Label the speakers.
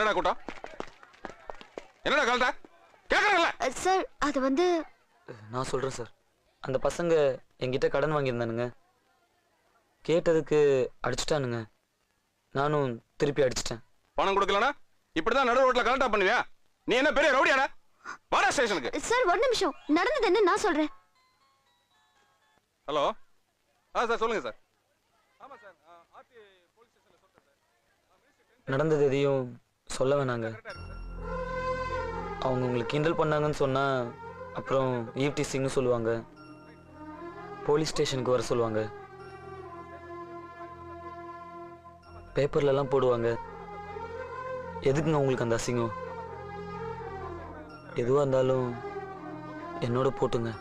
Speaker 1: என்னடா கூட்டம்? என்னடா கலட்ட? கேக்குறீங்களா?
Speaker 2: சார் அது வந்து
Speaker 3: நான் சொல்றேன் சார். அந்த பசங்க என்கிட்ட கடன் வாங்கியிருந்தானுங்க. கேட்டதுக்கு அடிச்சிட்டானுங்க. நானும் திருப்பி அடிச்சிட்டேன்.
Speaker 1: பணம் கொடுக்கலனா இப்படிதான் நடு ரோட்ல கலெக்ட் பண்ணுவியா? நீ என்ன பெரிய ரவுடியாடா? வாடா ஸ்டேஷனுக்கு.
Speaker 2: சார் ஒரு நிமிஷம், நடந்தது என்ன நான் சொல்றேன்.
Speaker 1: ஹலோ. சார் சொல்லுங்க சார். ஆமா சார், ஆர்டி போலீஸ் ஸ்டேஷன்ல சொல்றேன் சார்.
Speaker 3: நடந்தது எதையும் சொல்ல வேணாங்க. அவங்க உங்களுக்கு கிண்டல் பண்ணாங்கன்னு சொன்னா அப்புறம் ஈவ்டீசிங்னு சொல்லுவாங்க. போலீஸ் ஸ்டேஷனுக்கு வர சொல்லுவாங்க. பேப்பர்லலாம் போடுவாங்க. எதுக்குங்க உங்களுக்கு அந்த அசிங்கம்? எதுவாக இருந்தாலும் என்னோட போட்டுங்க.